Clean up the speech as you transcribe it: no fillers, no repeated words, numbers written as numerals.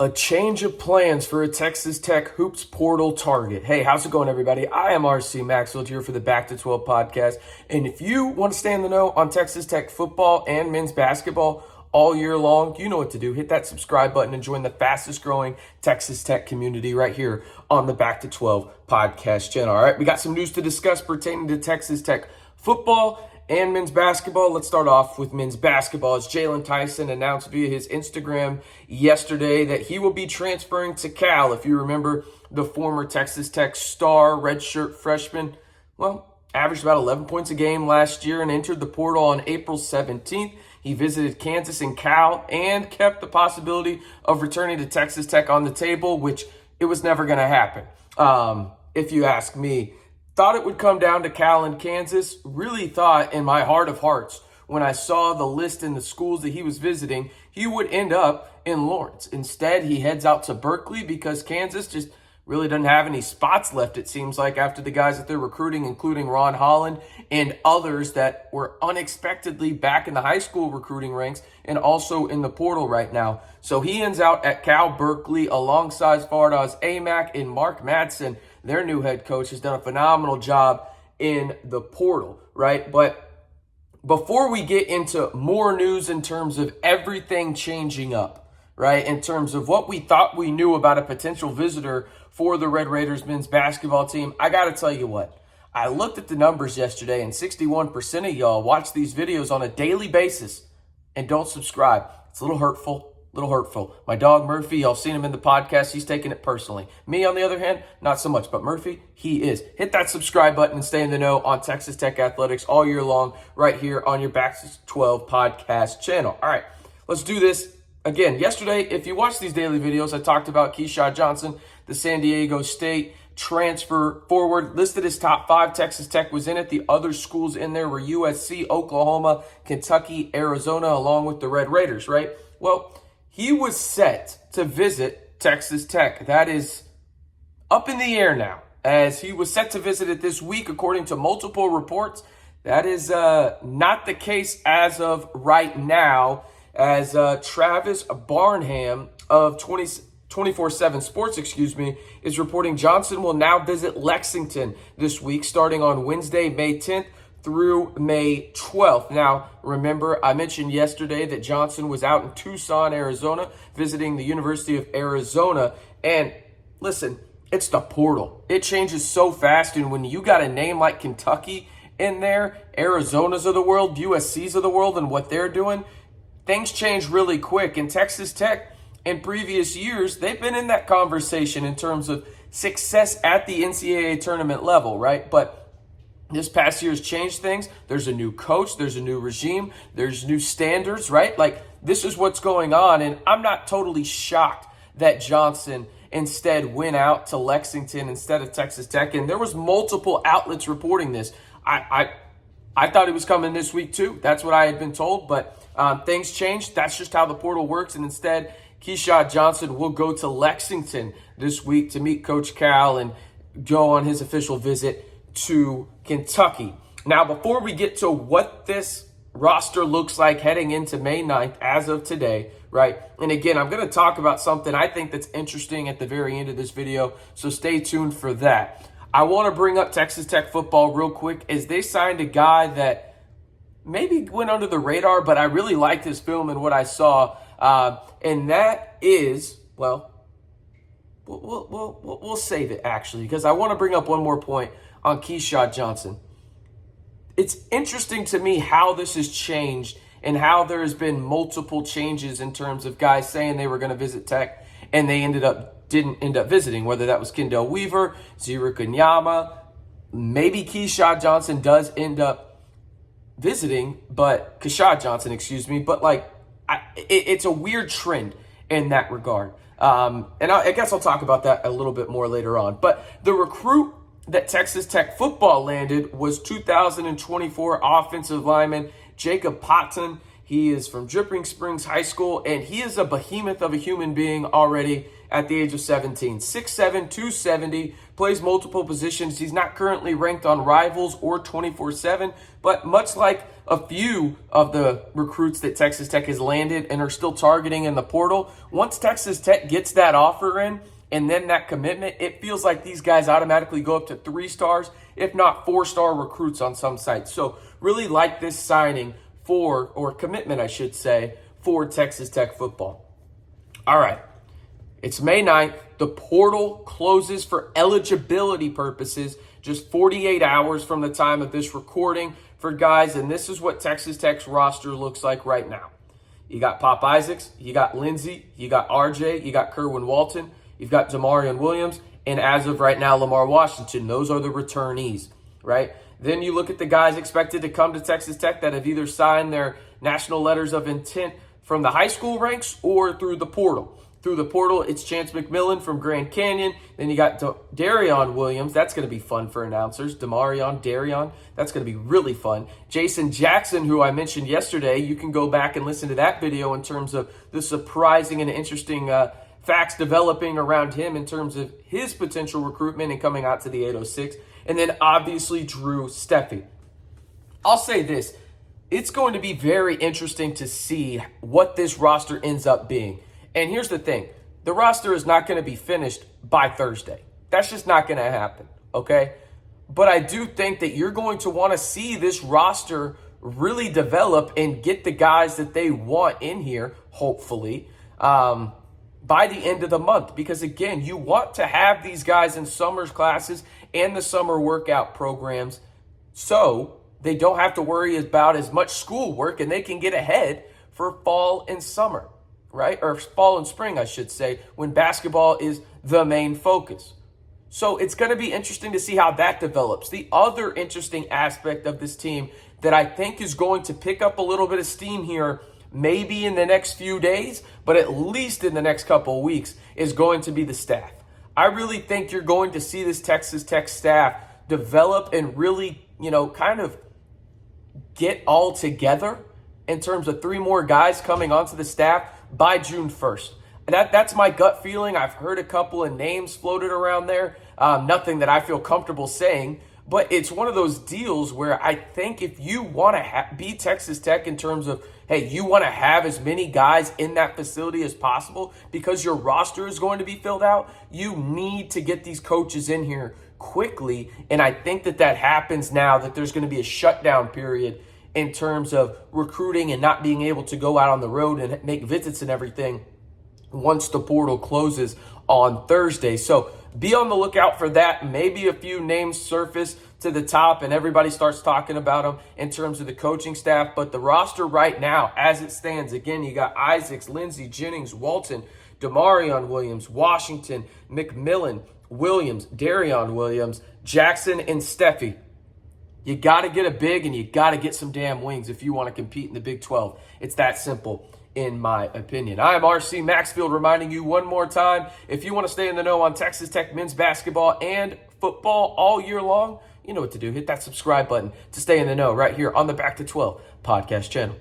A change of plans for a Texas Tech hoops portal target. Hey, how's it going, everybody? I am RC Maxfield here for the Back to 12 podcast. And if you want to stay in the know on Texas Tech football and men's basketball all year long, you know what to do. Hit that subscribe button and join the fastest growing Texas Tech community right here on the Back to 12 podcast channel. All right, we got some news to discuss pertaining to Texas Tech football and men's basketball. Let's start off with men's basketball. As Jaylon Tyson announced via his Instagram yesterday that he will be transferring to Cal. If you remember, the former Texas Tech star redshirt freshman, averaged about 11 points a game last year and entered the portal on April 17th. He visited Kansas and Cal and kept the possibility of returning to Texas Tech on the table, which it was never going to happen. If you ask me, thought it would come down to Cal and Kansas. Really thought in my heart of hearts when I saw the list and the schools that he was visiting, he would end up in Lawrence. Instead, he heads out to Berkeley because Kansas just really doesn't have any spots left, it seems like, after the guys that they're recruiting, including Ron Holland and others that were unexpectedly back in the high school recruiting ranks and also in the portal right now. So he ends out at Cal Berkeley alongside Fardaws, AMAC, and Mark Madsen. Their new head coach has done a phenomenal job in the portal, right? But before we get into more news in terms of everything changing up, right, in terms of what we thought we knew about a potential visitor for the Red Raiders men's basketball team, I got to tell you what. I looked at the numbers yesterday, and 61% of y'all watch these videos on a daily basis and don't subscribe. It's a little hurtful. My dog Murphy, y'all seen him in the podcast. He's taking it personally. Me, on the other hand, not so much. But Murphy, he is. Hit that subscribe button and stay in the know on Texas Tech athletics all year long right here on your Back to 12 podcast channel. All right, let's do this. Again, yesterday, if you watch these daily videos, I talked about KeShad Johnson, the San Diego State transfer forward, listed as top 5. Texas Tech was in it. The other schools in there were USC, Oklahoma, Kentucky, Arizona, along with the Red Raiders, right? Well, he was set to visit Texas Tech. That is up in the air now, as he was set to visit it this week, according to multiple reports. That is not the case as of right now, as Travis Barnham of 24/7 Sports, is reporting Johnson will now visit Lexington this week, starting on Wednesday, May 10th, through May 12th. Now, remember, I mentioned yesterday that Johnson was out in Tucson, Arizona, visiting the University of Arizona. And listen, it's the portal. It changes so fast. And when you got a name like Kentucky in there, Arizona's of the world, USC's of the world, and what they're doing, things change really quick. And Texas Tech, in previous years, they've been in that conversation in terms of success at the NCAA tournament level, right? But this past year has changed things. There's a new coach. There's a new regime. There's new standards, right? Like, this is what's going on. And I'm not totally shocked that Johnson instead went out to Lexington instead of Texas Tech. And there was multiple outlets reporting this. I thought he was coming this week too. That's what I had been told. But things changed. That's just how the portal works. And instead, KeShad Johnson will go to Lexington this week to meet Coach Cal and go on his official visit to Kentucky. Now, before we get to what this roster looks like heading into May 9th as of today, right? And again, I'm going to talk about something I think that's interesting at the very end of this video, so stay tuned for that. I want to bring up Texas Tech football real quick, as they signed a guy that maybe went under the radar, but I really liked his film and what I saw, and that is, we'll save it, actually, because I want to bring up one more point on KeShad Johnson. It's interesting to me how this has changed and how there has been multiple changes in terms of guys saying they were going to visit Tech and they didn't end up visiting, whether that was Kendall Weaver, Zira Kanyama, maybe KeShad Johnson does end up visiting, but KeShad Johnson, but it's a weird trend in that regard. And I guess I'll talk about that a little bit more later on. But the recruit that Texas Tech football landed was 2024 offensive lineman Jacob Ponton. He is from Dripping Springs High School, and he is a behemoth of a human being already at the age of 17. 6'7", 270, plays multiple positions. He's not currently ranked on Rivals or 24/7, but much like a few of the recruits that Texas Tech has landed and are still targeting in the portal, once Texas Tech gets that offer in and then that commitment, it feels like these guys automatically go up to 3 stars, if not 4-star recruits on some sites. So really like this signing or commitment, I should say, for Texas Tech football. All right. It's May 9th. The portal closes for eligibility purposes just 48 hours from the time of this recording for guys, and this is what Texas Tech's roster looks like right now. You got Pop Isaacs, you got Lindsey, you got RJ, you got Kerwin Walton, you've got Damarion Williams, and as of right now, Lamar Washington. Those are the returnees, right? Then you look at the guys expected to come to Texas Tech that have either signed their national letters of intent from the high school ranks or through the portal. Through the portal, it's Chance McMillan from Grand Canyon. Then you got Darion Williams. That's going to be fun for announcers. Darion. That's going to be really fun. Jason Jackson, who I mentioned yesterday, you can go back and listen to that video in terms of the surprising and interesting facts developing around him in terms of his potential recruitment and coming out to the 806. And then obviously Drew Steffi. I'll say this. It's going to be very interesting to see what this roster ends up being. And here's the thing. The roster is not going to be finished by Thursday. That's just not going to happen, okay? But I do think that you're going to want to see this roster really develop and get the guys that they want in here, hopefully, by the end of the month. Because, again, you want to have these guys in summer classes and the summer workout programs so they don't have to worry about as much schoolwork and they can get ahead for fall and summer. Right? Or fall and spring, I should say, when basketball is the main focus. So it's going to be interesting to see how that develops. The other interesting aspect of this team that I think is going to pick up a little bit of steam here, maybe in the next few days, but at least in the next couple of weeks, is going to be the staff. I really think you're going to see this Texas Tech staff develop and really, kind of get all together in terms of 3 more guys coming onto the staff by June 1st. That's my gut feeling. I've heard a couple of names floated around there. Nothing that I feel comfortable saying, but it's one of those deals where I think if you want to be Texas Tech in terms of, hey, you want to have as many guys in that facility as possible because your roster is going to be filled out, you need to get these coaches in here quickly. And I think that happens now that there's going to be a shutdown period in terms of recruiting and not being able to go out on the road and make visits and everything once the portal closes on Thursday. So be on the lookout for that. Maybe a few names surface to the top and everybody starts talking about them in terms of the coaching staff. But the roster right now, as it stands, again, you got Isaacs, Lindsey, Jennings, Walton, Damarion Williams, Washington, McMillan, Williams, Darion Williams, Jackson, and Steffi. You got to get a big and you got to get some damn wings if you want to compete in the Big 12. It's that simple, in my opinion. I am RC Maxfield reminding you one more time, if you want to stay in the know on Texas Tech men's basketball and football all year long, you know what to do. Hit that subscribe button to stay in the know right here on the Back to 12 podcast channel.